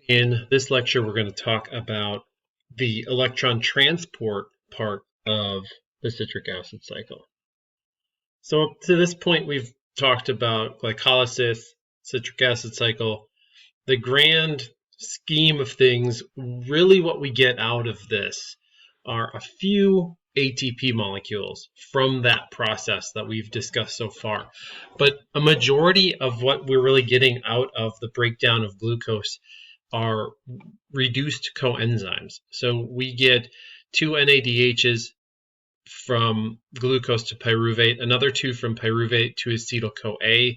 In this lecture, we're going to talk about the electron transport part of the citric acid cycle. So up to this point, we've talked about glycolysis, citric acid cycle, the grand scheme of things. Really what we get out of this are a few ATP molecules from that process that we've discussed so far. But a majority of what we're really getting out of the breakdown of glucose are reduced coenzymes. So we get two NADHs from glucose to pyruvate, another two from pyruvate to acetyl-CoA.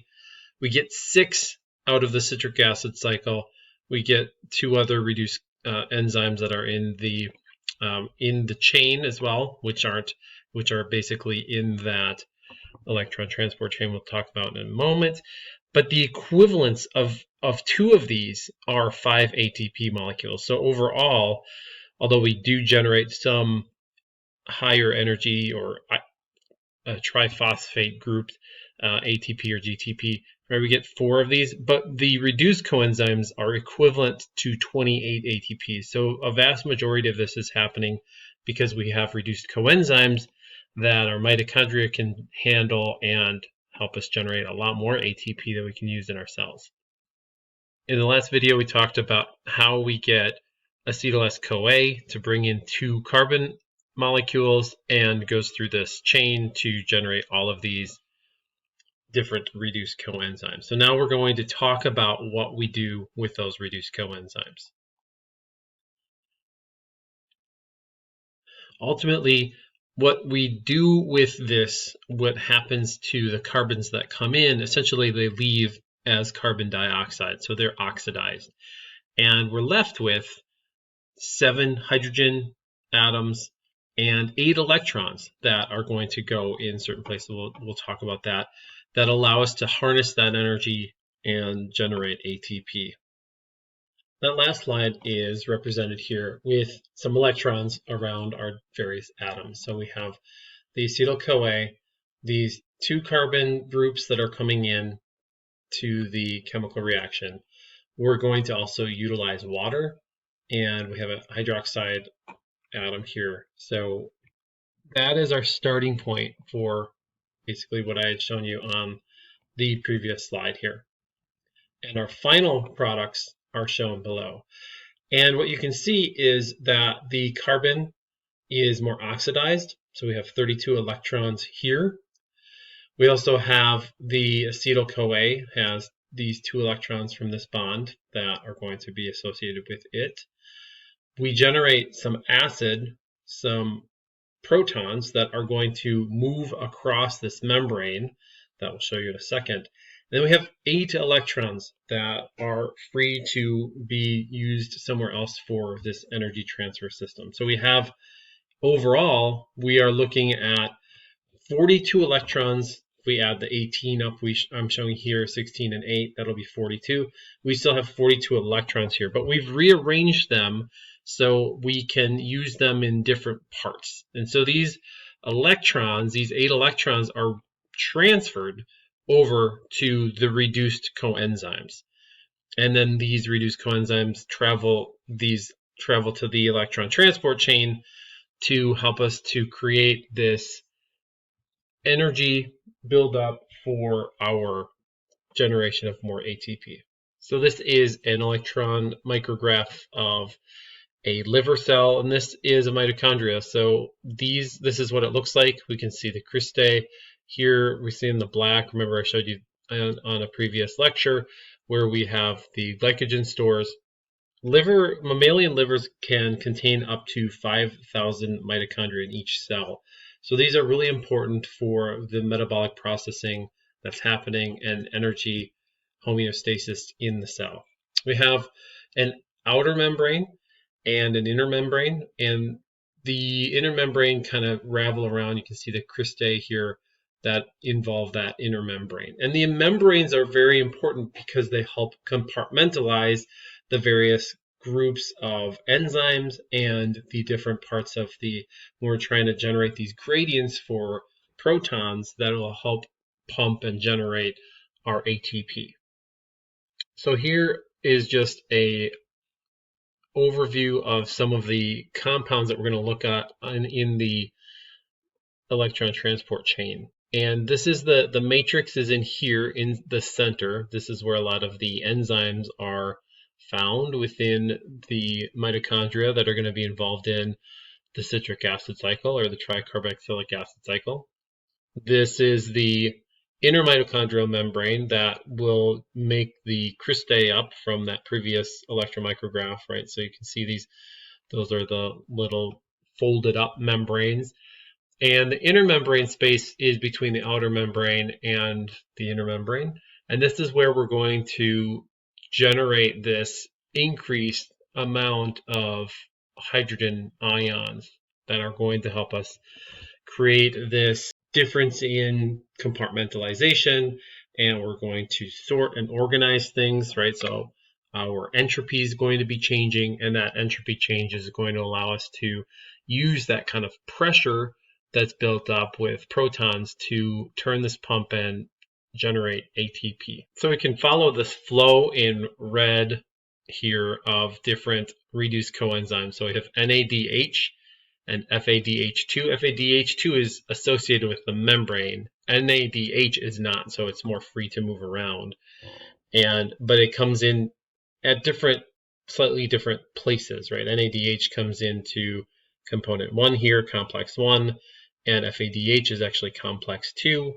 We get 6 out of the citric acid cycle. We get 2 other reduced enzymes that are in the chain as well, which are basically in that electron transport chain we'll talk about in a moment. But the equivalents of 2 of these are 5 ATP molecules. So overall, although we do generate some higher energy or triphosphate group, ATP or GTP, right, we get 4 of these, but the reduced coenzymes are equivalent to 28 ATP. So a vast majority of this is happening because we have reduced coenzymes that our mitochondria can handle and help us generate a lot more ATP that we can use in our cells. In the last video, we talked about how we get acetyl-CoA to bring in 2 carbon molecules and goes through this chain to generate all of these different reduced coenzymes. So now we're going to talk about what we do with those reduced coenzymes. Ultimately, what we do with this, what happens to the carbons that come in, essentially they leave as carbon dioxide, so they're oxidized. And we're left with 7 hydrogen atoms and 8 electrons that are going to go in certain places. We'll talk about that allow us to harness that energy and generate ATP. That last slide is represented here with some electrons around our various atoms. So we have the acetyl-CoA, these 2 carbon groups that are coming in to the chemical reaction. We're going to also utilize water, and we have a hydroxide atom here. So that is our starting point for basically what I had shown you on the previous slide here. And our final products are shown below. And what you can see is that the carbon is more oxidized. So we have 32 electrons here. We also have the acetyl-CoA has these 2 electrons from this bond that are going to be associated with it. We generate some acid, some protons that are going to move across this membrane that we'll show you in a second. Then we have 8 electrons that are free to be used somewhere else for this energy transfer system. So we have, overall, we are looking at 42 electrons. If we add the 18 up, I'm showing here 16 and 8, that'll be 42. We still have 42 electrons here, but we've rearranged them so we can use them in different parts. And so these electrons, these 8 electrons, are transferred over to the reduced coenzymes. And then these reduced coenzymes travel to the electron transport chain to help us to create this energy buildup for our generation of more ATP. So this is an electron micrograph of a liver cell, and this is a mitochondria. So this is what it looks like. We can see the cristae. Here we see in the black, remember I showed you on a previous lecture, where we have the glycogen stores. Mammalian livers can contain up to 5,000 mitochondria in each cell. So these are really important for the metabolic processing that's happening and energy homeostasis in the cell. We have an outer membrane and an inner membrane, and the inner membrane kind of ravel around. You can see the cristae here that involve that inner membrane. And the membranes are very important because they help compartmentalize the various groups of enzymes and the different parts of when we're trying to generate these gradients for protons that will help pump and generate our ATP. So here is just a overview of some of the compounds that we're going to look at in the electron transport chain. And this is the matrix is in here in the center. This is where a lot of the enzymes are found within the mitochondria that are going to be involved in the citric acid cycle or the tricarboxylic acid cycle. This is the inner mitochondrial membrane that will make the cristae up from that previous electron micrograph, right? So you can see those are the little folded up membranes. And the inner membrane space is between the outer membrane and the inner membrane. And this is where we're going to generate this increased amount of hydrogen ions that are going to help us create this difference in compartmentalization, and we're going to sort and organize things, right? So our entropy is going to be changing, and that entropy change is going to allow us to use that kind of pressure that's built up with protons to turn this pump and generate ATP. So we can follow this flow in red here of different reduced coenzymes. So we have NADH and FADH2. FADH2 is associated with the membrane. NADH is not, so it's more free to move around. But it comes in at slightly different places, right? NADH comes into component 1 here, complex 1, and FADH is actually complex 2.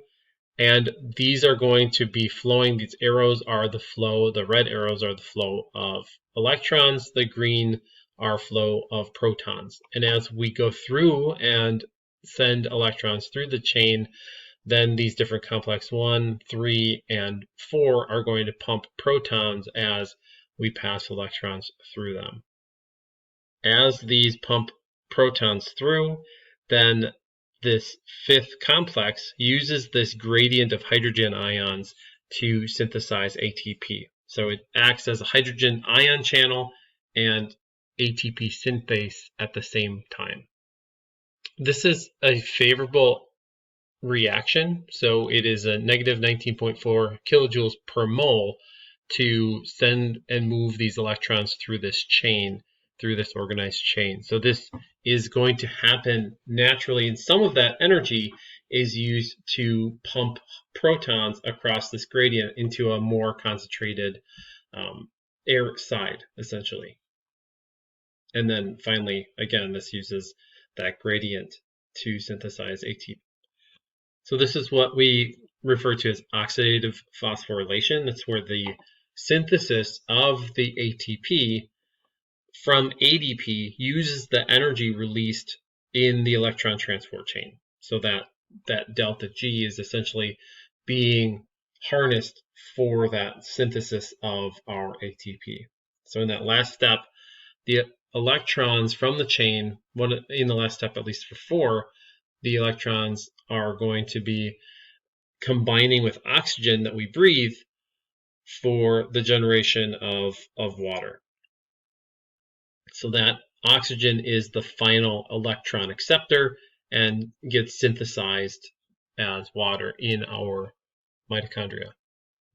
And these are going to be flowing. These arrows are the flow. The red arrows are the flow of electrons. The green are flow of protons. And as we go through and send electrons through the chain, then these different complex 1, 3, and 4 are going to pump protons as we pass electrons through them. As these pump protons through, then this fifth complex uses this gradient of hydrogen ions to synthesize ATP. So it acts as a hydrogen ion channel and ATP synthase at the same time. This is a favorable reaction. So it is a negative 19.4 kilojoules per mole to send and move these electrons through this chain, through this organized chain. So this is going to happen naturally, and some of that energy is used to pump protons across this gradient into a more concentrated air side, essentially. And then finally, again, this uses that gradient to synthesize ATP. So this is what we refer to as oxidative phosphorylation. That's where the synthesis of the ATP from ADP uses the energy released in the electron transport chain. So that delta G is essentially being harnessed for that synthesis of our ATP. So in that last step, the electrons from the chain, in the last step, at least for 4, the electrons are going to be combining with oxygen that we breathe for the generation of water. So that oxygen is the final electron acceptor and gets synthesized as water in our mitochondria.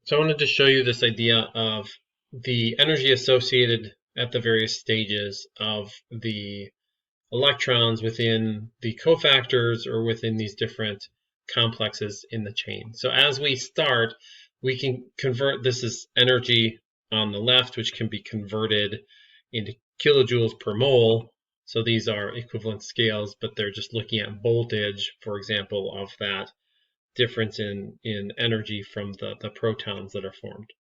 So I wanted to show you this idea of the energy associated at the various stages of the electrons within the cofactors or within these different complexes in the chain. So as we start, we can convert, this is energy on the left, which can be converted into kilojoules per mole. So these are equivalent scales, but they're just looking at voltage, for example, of that difference in energy from the protons that are formed.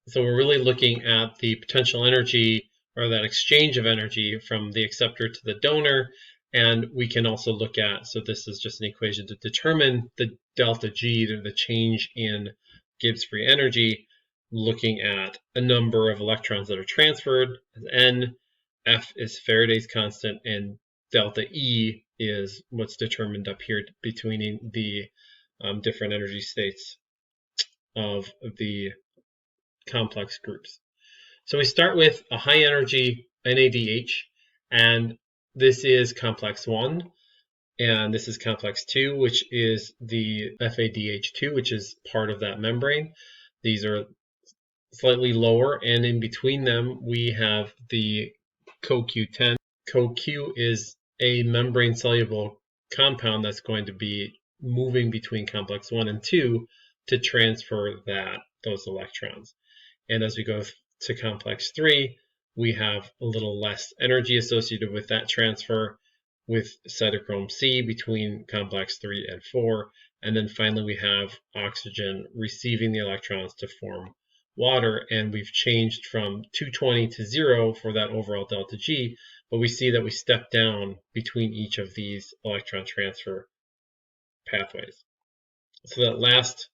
So we're really looking at the potential energy or that exchange of energy from the acceptor to the donor. And we can also look at, so this is just an equation to determine the delta G, the change in Gibbs free energy, looking at a number of electrons that are transferred as N, F is Faraday's constant, and delta E is what's determined up here between the different energy states of the complex groups. So we start with a high energy NADH, and this is complex 1, and this is complex 2, which is the FADH2, which is part of that membrane. These are slightly lower, and in between them we have the CoQ10. CoQ is a membrane-soluble compound that's going to be moving between complex 1 and 2 to transfer those electrons. And as we go to complex 3, we have a little less energy associated with that transfer with cytochrome C between complex 3 and 4. And then finally we have oxygen receiving the electrons to form water, and we've changed from 220 to 0 for that overall delta G, but we see that we step down between each of these electron transfer pathways. So that last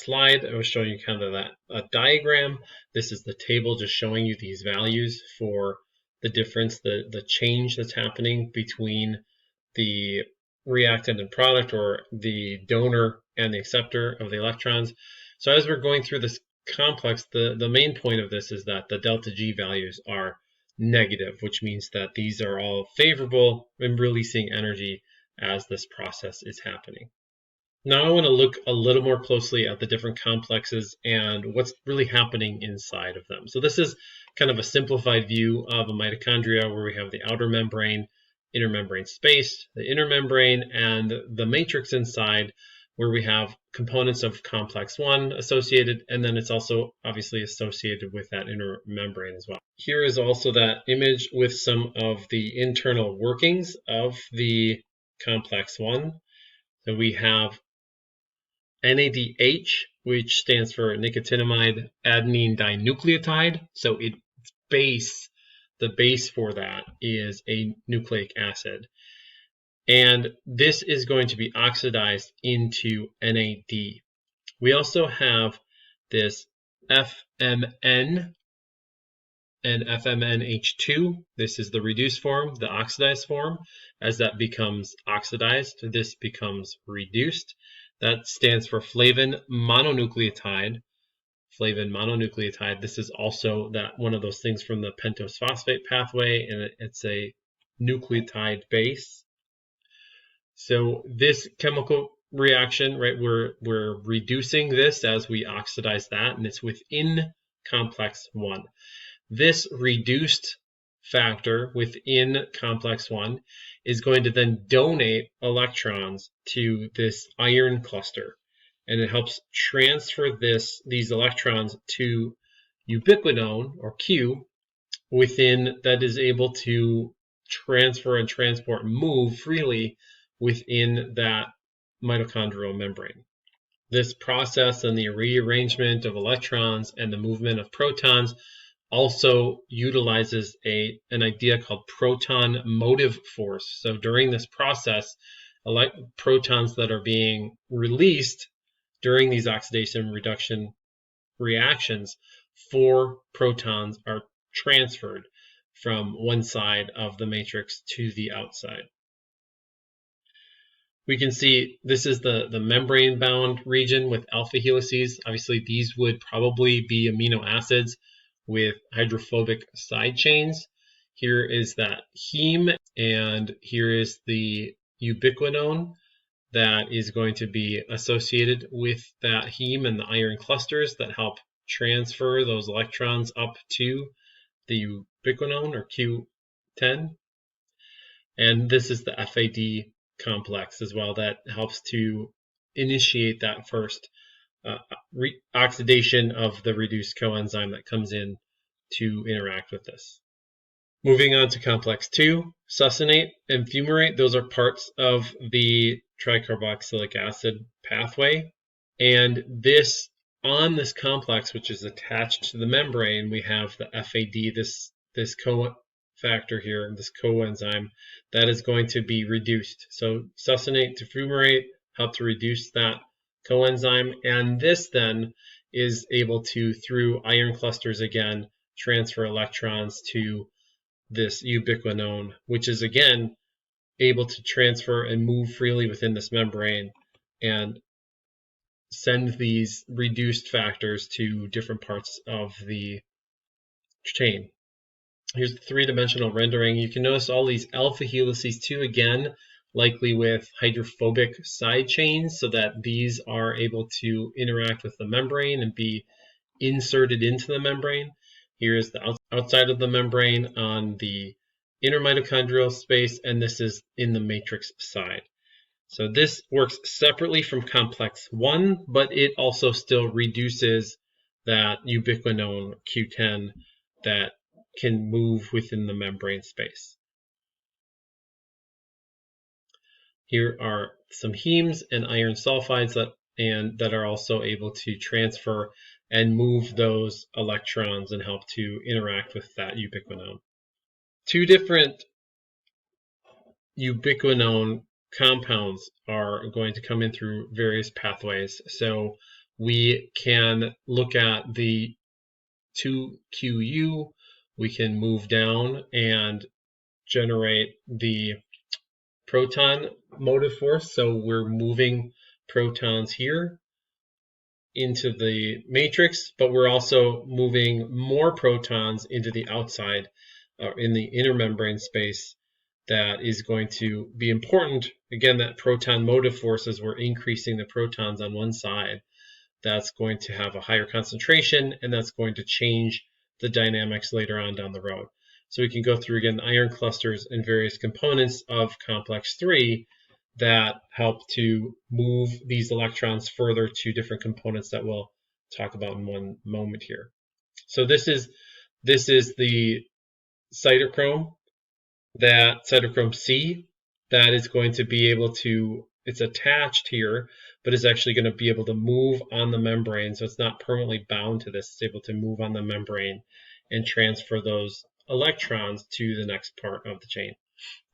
slide, I was showing you kind of a diagram. This is the table just showing you these values for the difference, the change that's happening between the reactant and product, or the donor and the acceptor of the electrons. So as we're going through this complex, the main point of this is that the delta G values are negative, which means that these are all favorable in releasing energy as this process is happening. Now I want to look a little more closely at the different complexes and what's really happening inside of them. So this is kind of a simplified view of a mitochondria, where we have the outer membrane, inner membrane space, the inner membrane, and the matrix inside, where we have components of complex 1 associated, and then it's also obviously associated with that inner membrane as well. Here is also that image with some of the internal workings of the complex 1. So we have NADH, which stands for nicotinamide adenine dinucleotide. So the base for that is a nucleic acid. And this is going to be oxidized into NAD. We also have this FMN and FMNH2. This is the reduced form, the oxidized form. As that becomes oxidized, this becomes reduced. That stands for flavin mononucleotide. Flavin mononucleotide. This is also one of those things from the pentose phosphate pathway, and it's a nucleotide base. So this chemical reaction, right, we're reducing this as we oxidize that, and it's within complex 1. This reduced factor within complex 1 is going to then donate electrons to this iron cluster, and it helps transfer these electrons to ubiquinone, or Q, within, that is able to transfer and transport and move freely within that mitochondrial membrane. This process and the rearrangement of electrons and the movement of protons also utilizes an idea called proton motive force. So during this process, protons that are being released during these oxidation reduction reactions, 4 protons are transferred from one side of the matrix to the outside. We can see this is the membrane-bound region with alpha helices. Obviously, these would probably be amino acids with hydrophobic side chains. Here is that heme, and here is the ubiquinone that is going to be associated with that heme and the iron clusters that help transfer those electrons up to the ubiquinone, or Q10. And this is the FAD complex as well, that helps to initiate that first oxidation of the reduced coenzyme that comes in to interact with this. Moving on to complex 2, succinate and fumarate. Those are parts of the tricarboxylic acid pathway. And on this complex, which is attached to the membrane, we have the FAD, this cofactor here, this coenzyme, that is going to be reduced. So succinate to fumarate help to reduce that coenzyme, and this then is able to, through iron clusters again, transfer electrons to this ubiquinone, which is again able to transfer and move freely within this membrane and send these reduced factors to different parts of the chain. Here's the 3-dimensional rendering. You can notice all these alpha helices too, again, likely with hydrophobic side chains, so that these are able to interact with the membrane and be inserted into the membrane. Here is the outside of the membrane on the inner mitochondrial space, and this is in the matrix side. So this works separately from complex 1, but it also still reduces that ubiquinone Q10 that can move within the membrane space. Here are some hemes and iron sulfides that are also able to transfer and move those electrons and help to interact with that ubiquinone. Two different ubiquinone compounds are going to come in through various pathways. So we can look at the 2QU, we can move down and generate the proton motive force. So we're moving protons here into the matrix, but we're also moving more protons into the outside, in the inner membrane space. That is going to be important. Again, that proton motive force, as we're increasing the protons on one side, that's going to have a higher concentration, and that's going to change the dynamics later on down the road. So we can go through again iron clusters and various components of complex 3 that help to move these electrons further to different components that we'll talk about in one moment here. So this is the cytochrome, that cytochrome C, that is going to be able to, it's attached here, but is actually going to be able to move on the membrane. So it's not permanently bound to this. It's able to move on the membrane and transfer those electrons to the next part of the chain.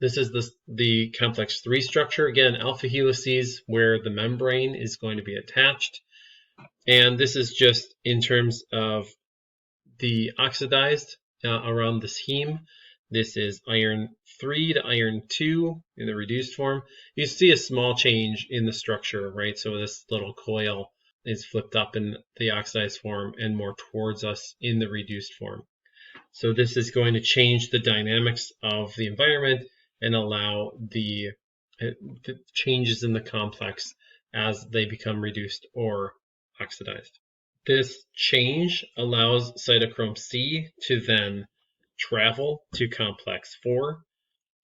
This is the complex 3 structure. Again, alpha helices where the membrane is going to be attached. And this is just in terms of the oxidized around this heme. This is iron 3 to iron 2 in the reduced form. You see a small change in the structure, right? So this little coil is flipped up in the oxidized form and more towards us in the reduced form. So this is going to change the dynamics of the environment and allow the changes in the complex as they become reduced or oxidized. This change allows cytochrome C to then travel to complex 4.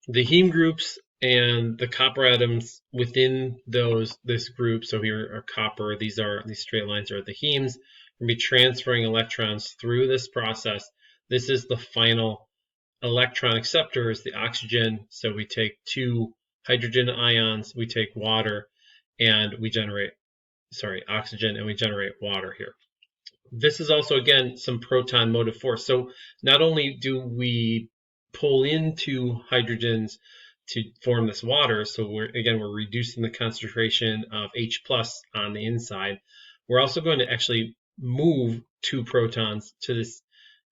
The heme groups and the copper atoms within this group, so here are copper, these straight lines are the hemes, we'll be transferring electrons through this process. This is the final electron acceptor, is the oxygen. So we take 2 hydrogen ions, we take water, and we generate oxygen, and we generate water here. This is also, again, some proton motive force. So not only do we pull in 2 hydrogens to form this water, so we're reducing the concentration of H+ on the inside, we're also going to actually move 2 protons to this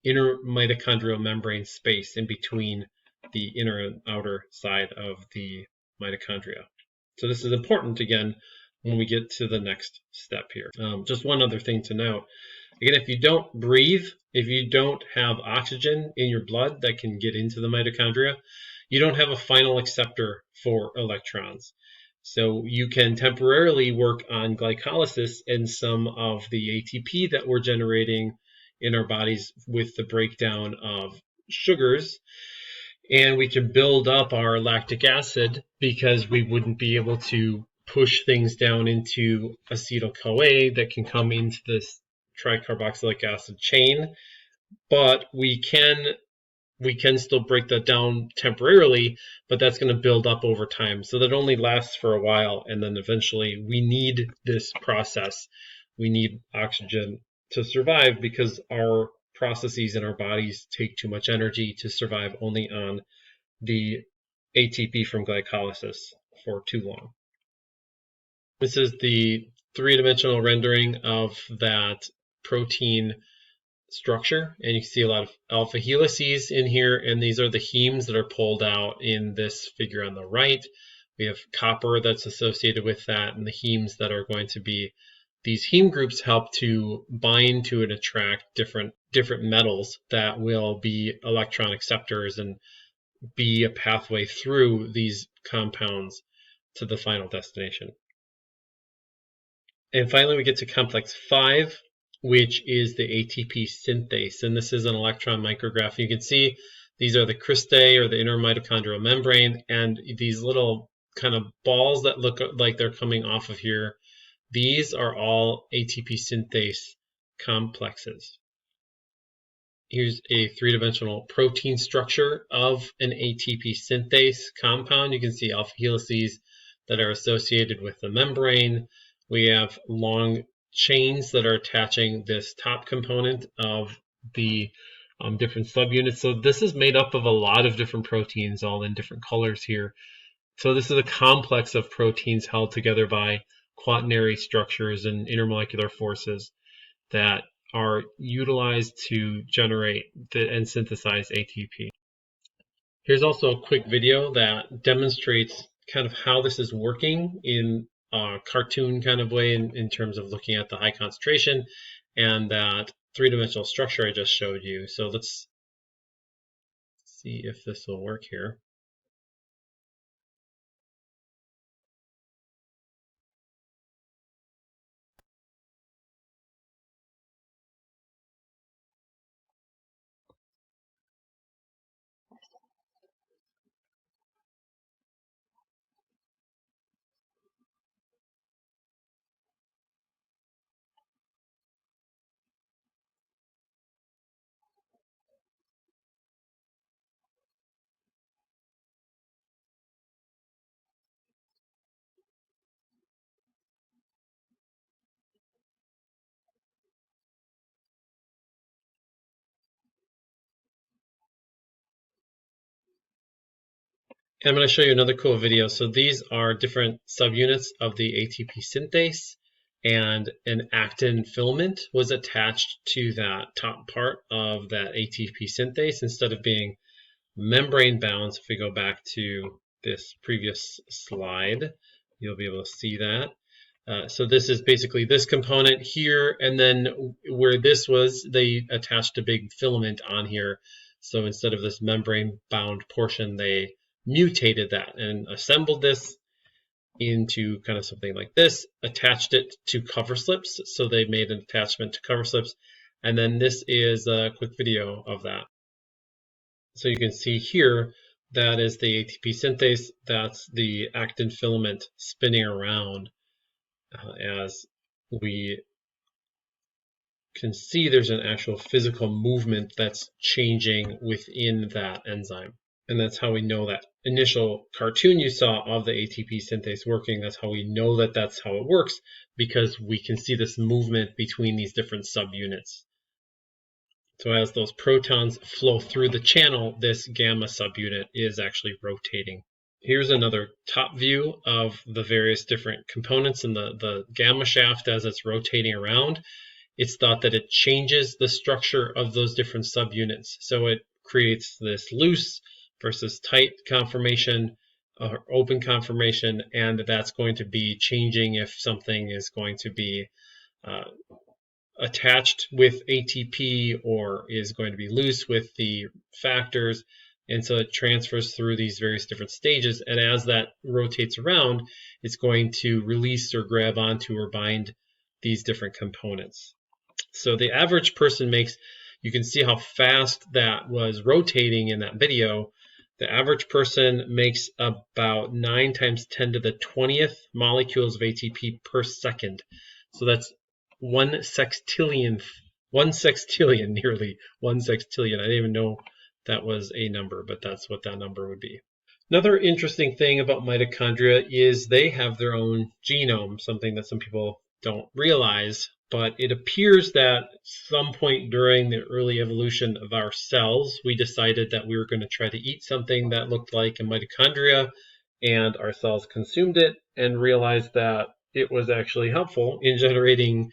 inner mitochondrial membrane space in between the inner and outer side of the mitochondria. So this is important, again, when we get to the next step here. Just one other thing to note. Again, if you don't breathe, if you don't have oxygen in your blood that can get into the mitochondria, you don't have a final acceptor for electrons. So you can temporarily work on glycolysis and some of the ATP that we're generating in our bodies with the breakdown of sugars, and we can build up our lactic acid because we wouldn't be able to push things down into acetyl-CoA that can come into this tricarboxylic acid chain, but we can still break that down temporarily, but that's going to build up over time. So that only lasts for a while, and then eventually we need this process. We need oxygen to survive because our processes in our bodies take too much energy to survive only on the ATP from glycolysis for too long. This is the 3-dimensional rendering of that protein structure, and you can see a lot of alpha helices in here, and these are the hemes that are pulled out in this figure on the right. We have copper that's associated with that, and the hemes that are going to be, these heme groups help to bind to and attract different metals that will be electron acceptors and be a pathway through these compounds to the final destination. And finally, we get to complex 5, which is the ATP synthase. And this is an electron micrograph. You can see these are the cristae, or the inner mitochondrial membrane, and these little kind of balls that look like they're coming off of here. These are all ATP synthase complexes. Here's a three-dimensional protein structure of an ATP synthase compound. You can see alpha helices that are associated with the membrane. We have long chains that are attaching this top component of the different subunits. So this is made up of a lot of different proteins, all in different colors here. So this is a complex of proteins held together by quaternary structures and intermolecular forces that are utilized to generate and synthesize ATP. Here's also a quick video that demonstrates kind of how this is working in a cartoon kind of way in terms of looking at the high concentration and that three-dimensional structure I just showed you. So let's see if this will work here. I'm going to show you another cool video. So these are different subunits of the ATP synthase, and an actin filament was attached to that top part of that ATP synthase instead of being membrane bound. So if we go back to this previous slide, you'll be able to see that. So this is basically this component here, and then where this was, they attached a big filament on here. So instead of this membrane bound portion, they mutated that and assembled this into kind of something like this, attached it to cover slips. So they made an attachment to cover slips. And then this is a quick video of that. So you can see here, that is the ATP synthase. That's the actin filament spinning around. As we can see, there's an actual physical movement that's changing within that enzyme. And that's how we know that initial cartoon you saw of the ATP synthase working, that's how we know that that's how it works, because we can see this movement between these different subunits. So as those protons flow through the channel, this gamma subunit is actually rotating. Here's another top view of the various different components in the gamma shaft as it's rotating around. It's thought that it changes the structure of those different subunits. So it creates this loose versus tight conformation or open conformation, and that's going to be changing if something is going to be attached with ATP or is going to be loose with the factors. And so it transfers through these various different stages, and as that rotates around, it's going to release or grab onto or bind these different components. So the average person makes, you can see how fast that was rotating in that video. The average person makes about 9 times 10 to the 20th molecules of ATP per second. So that's 1 sextillion, nearly 1 sextillion. I didn't even know that was a number, but that's what that number would be. Another interesting thing about mitochondria is they have their own genome, something that some people don't realize, but it appears that some point during the early evolution of our cells, we decided that we were going to try to eat something that looked like a mitochondria, and our cells consumed it and realized that it was actually helpful in generating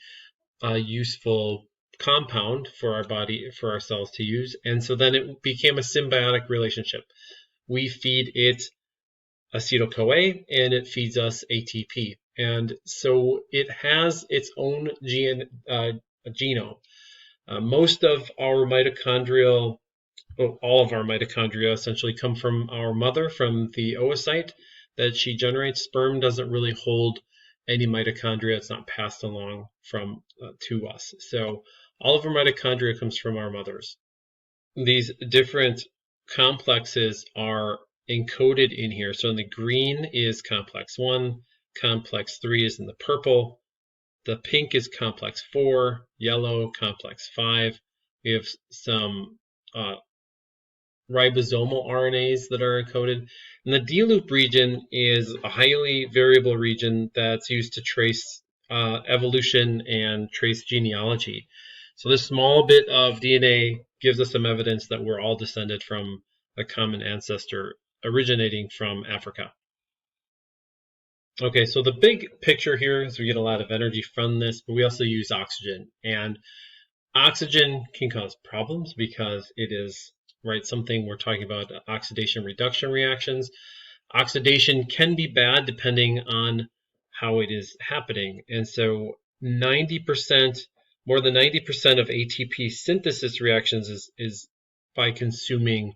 a useful compound for our body, for our cells to use. And so then it became a symbiotic relationship. We feed it acetyl-CoA and it feeds us ATP. And so it has its own genome. Most of our mitochondrial, all of our mitochondria essentially come from our mother, from the oocyte that she generates. Sperm doesn't really hold any mitochondria. It's not passed along from to us. So all of our mitochondria comes from our mothers. These different complexes are encoded in here. So in the green is complex 1, complex 3 is in the purple, the pink is complex 4, yellow complex 5. We have some ribosomal RNAs that are encoded. And the D-loop region is a highly variable region that's used to trace evolution and trace genealogy. So this small bit of DNA gives us some evidence that we're all descended from a common ancestor originating from Africa. Okay, so the big picture here is we get a lot of energy from this, but we also use oxygen. And oxygen can cause problems because it is, right, something we're talking about, oxidation reduction reactions. Oxidation can be bad depending on how it is happening. And so 90%, more than 90% of ATP synthesis reactions is by consuming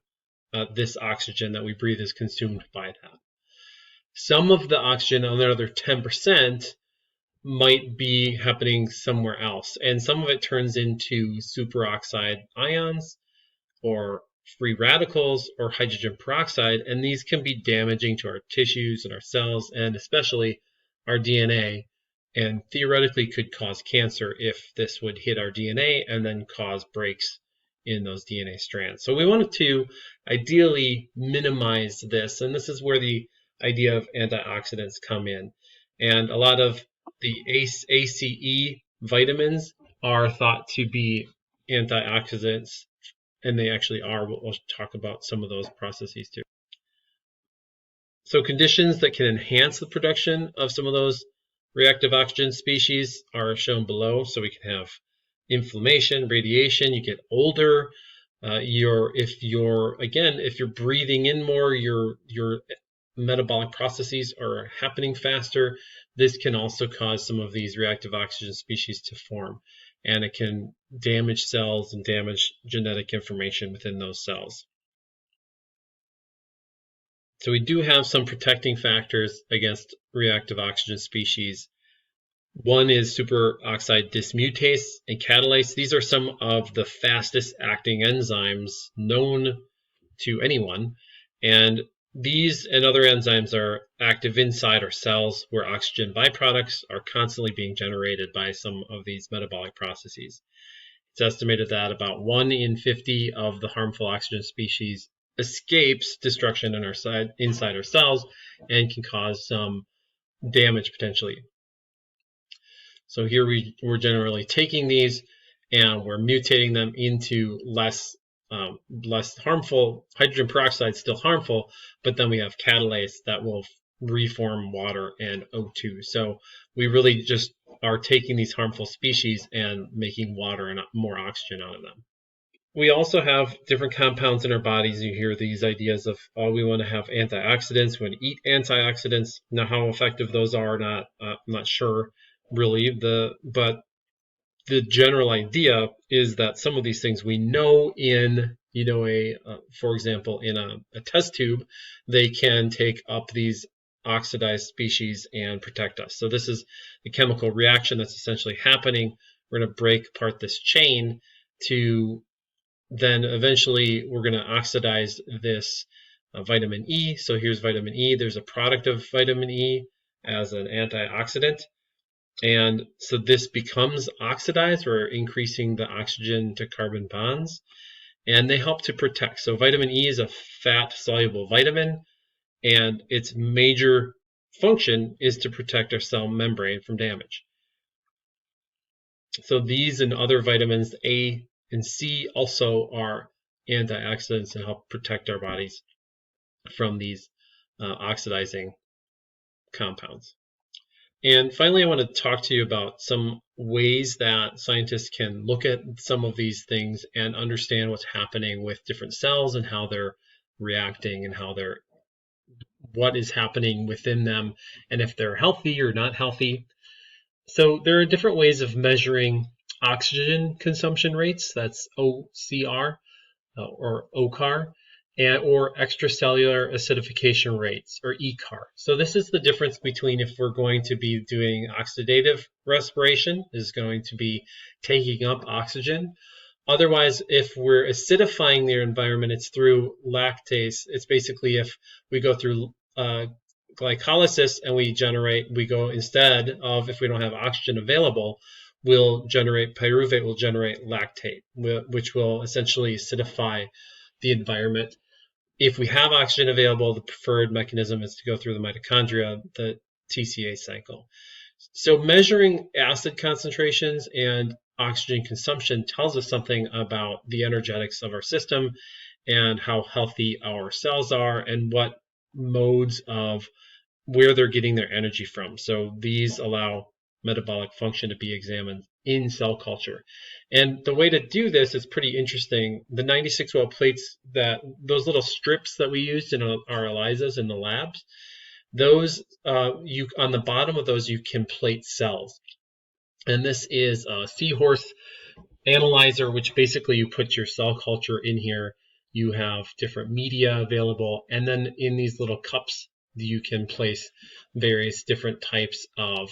this oxygen that we breathe is consumed by that. Some of the oxygen, another 10%, might be happening somewhere else. And some of it turns into superoxide ions or free radicals or hydrogen peroxide. And these can be damaging to our tissues and our cells, and especially our DNA, and theoretically could cause cancer if this would hit our DNA and then cause breaks in those DNA strands. So we wanted to ideally minimize this. And this is where the idea of antioxidants come in. And a lot of the ACE vitamins are thought to be antioxidants, and they actually are. We'll talk about some of those processes too. So conditions that can enhance the production of some of those reactive oxygen species are shown below. So we can have inflammation, radiation, you get older. If you're breathing in more, your metabolic processes are happening faster. This can also cause some of these reactive oxygen species to form, and it can damage cells and damage genetic information within those cells. So we do have some protecting factors against reactive oxygen species. One is superoxide dismutase and catalase. These are some of the fastest acting enzymes known to anyone, and these and other enzymes are active inside our cells, where oxygen byproducts are constantly being generated by some of these metabolic processes. It's estimated that about 1 in 50 of the harmful oxygen species escapes destruction inside our cells and can cause some damage potentially. So here we're generally taking these and we're mutating them into less harmful. Hydrogen peroxide is still harmful, but then we have catalase that will reform water and O2. So we really just are taking these harmful species and making water and more oxygen out of them. We also have different compounds in our bodies. You hear these ideas of, oh, we want to have antioxidants, we want to eat antioxidants. Now, how effective those are, I'm not sure really. But the general idea is that some of these things we know in, for example, in a test tube, they can take up these oxidized species and protect us. So this is the chemical reaction that's essentially happening. We're going to break apart this chain to then eventually we're going to oxidize this vitamin E. So here's vitamin E. There's a product of vitamin E as an antioxidant. And so this becomes oxidized. We're increasing the oxygen to carbon bonds, and they help to protect. So vitamin E is a fat-soluble vitamin, and its major function is to protect our cell membrane from damage. So these and other vitamins A and C also are antioxidants and help protect our bodies from these oxidizing compounds. And finally, I want to talk to you about some ways that scientists can look at some of these things and understand what's happening with different cells and how they're reacting and what is happening within them and if they're healthy or not healthy. So there are different ways of measuring oxygen consumption rates. That's OCR or OCAR. or extracellular acidification rates, or ECAR. So this is the difference between if we're going to be doing oxidative respiration, is going to be taking up oxygen. Otherwise, if we're acidifying the environment, it's through lactase. It's basically if we go through glycolysis and we go instead of, if we don't have oxygen available, pyruvate will generate lactate, which will essentially acidify the environment. If we have oxygen available, the preferred mechanism is to go through the mitochondria, the TCA cycle. So measuring acid concentrations and oxygen consumption tells us something about the energetics of our system and how healthy our cells are and what modes of where they're getting their energy from. So these allow metabolic function to be examined in cell culture. And the way to do this is pretty interesting. The 96 well plates, those little strips that we used in our ELISAs in the labs, those on the bottom of those you can plate cells. And this is a Seahorse analyzer, which basically you put your cell culture in here. You have different media available, and then in these little cups you can place various different types of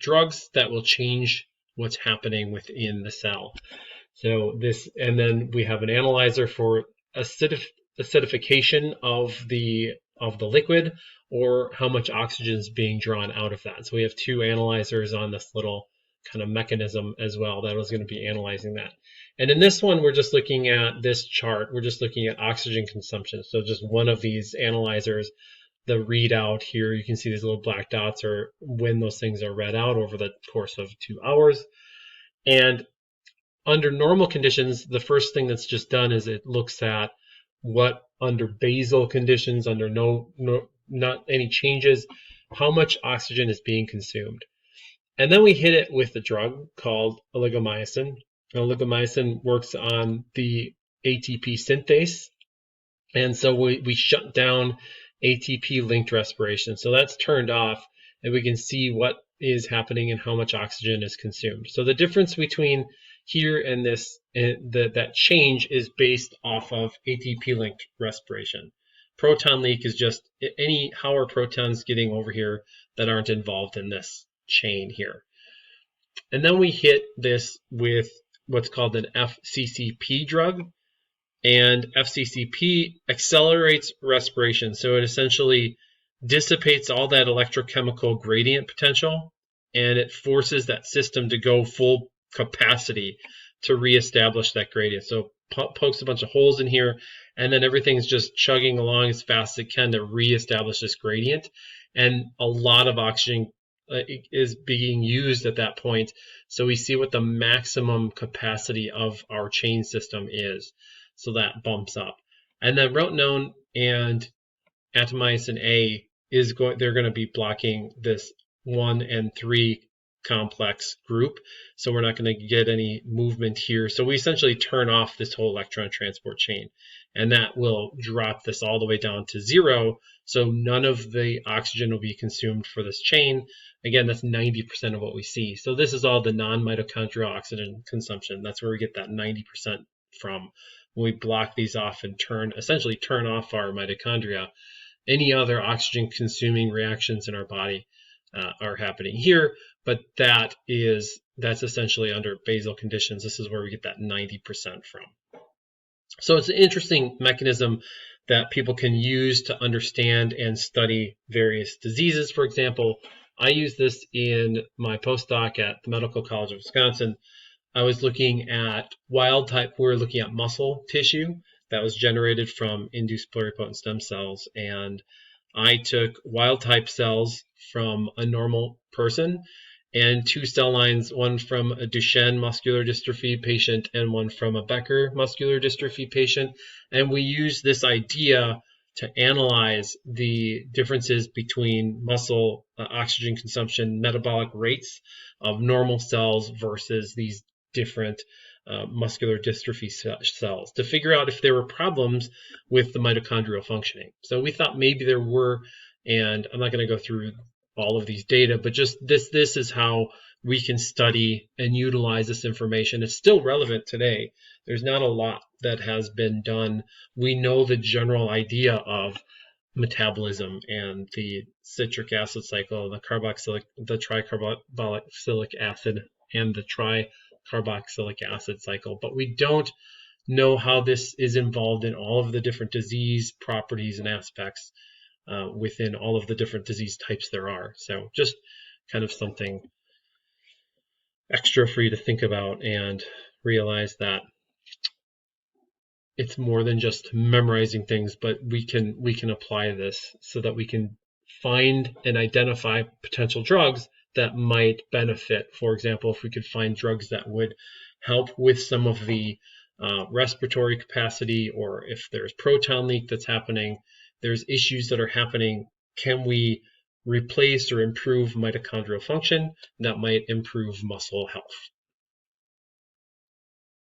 drugs that will change what's happening within the cell. So this, and then we have an analyzer for acidification of the liquid, or how much oxygen is being drawn out of that. So we have two analyzers on this little kind of mechanism as well that was going to be analyzing that. And in this one, we're just looking at this chart. We're just looking at oxygen consumption. So just one of these analyzers, the readout here, you can see these little black dots are when those things are read out over the course of 2 hours. And under normal conditions, the first thing that's just done is it looks at what under basal conditions, under not any changes, how much oxygen is being consumed. And then we hit it with a drug called oligomycin. Oligomycin works on the ATP synthase. And so we shut down ATP-linked respiration. So that's turned off, and we can see what is happening and how much oxygen is consumed. So the difference between here and this, that change is based off of ATP-linked respiration. Proton leak is just how are protons getting over here that aren't involved in this chain here. And then we hit this with what's called an FCCP drug. And FCCP accelerates respiration. So it essentially dissipates all that electrochemical gradient potential, and it forces that system to go full capacity to reestablish that gradient. So pokes a bunch of holes in here, and then everything's just chugging along as fast as it can to reestablish this gradient. And a lot of oxygen is being used at that point. So we see what the maximum capacity of our chain system is. So that bumps up. And then rotenone and atomycin A they're going to be blocking this 1 and 3 complex group. So we're not going to get any movement here. So we essentially turn off this whole electron transport chain, and that will drop this all the way down to 0. So none of the oxygen will be consumed for this chain. Again, that's 90% of what we see. So this is all the non-mitochondrial oxygen consumption. That's where we get that 90% from. When we block these off and essentially turn off our mitochondria, any other oxygen consuming reactions in our body are happening here, but that's essentially under basal conditions. This is where we get that 90% from. So it's an interesting mechanism that people can use to understand and study various diseases. For example, I use this in my postdoc at the Medical College of Wisconsin. I was looking at wild type. We were looking at muscle tissue that was generated from induced pluripotent stem cells. And I took wild type cells from a normal person and 2 cell lines, one from a Duchenne muscular dystrophy patient and one from a Becker muscular dystrophy patient. And we used this idea to analyze the differences between muscle oxygen consumption metabolic rates of normal cells versus these different muscular dystrophy cells to figure out if there were problems with the mitochondrial functioning. So we thought maybe there were, and I'm not going to go through all of these data, but just this is how we can study and utilize this information. It's still relevant today. There's not a lot that has been done. We know the general idea of metabolism and the citric acid cycle, the tricarboxylic acid and the tricarboxylic acid cycle, but we don't know how this is involved in all of the different disease properties and aspects within all of the different disease types there are. So just kind of something extra for you to think about and realize that it's more than just memorizing things, but we can apply this so that we can find and identify potential drugs that might benefit. For example, if we could find drugs that would help with some of the respiratory capacity, or if there's proton leak that's happening, there's issues that are happening, can we replace or improve mitochondrial function that might improve muscle health?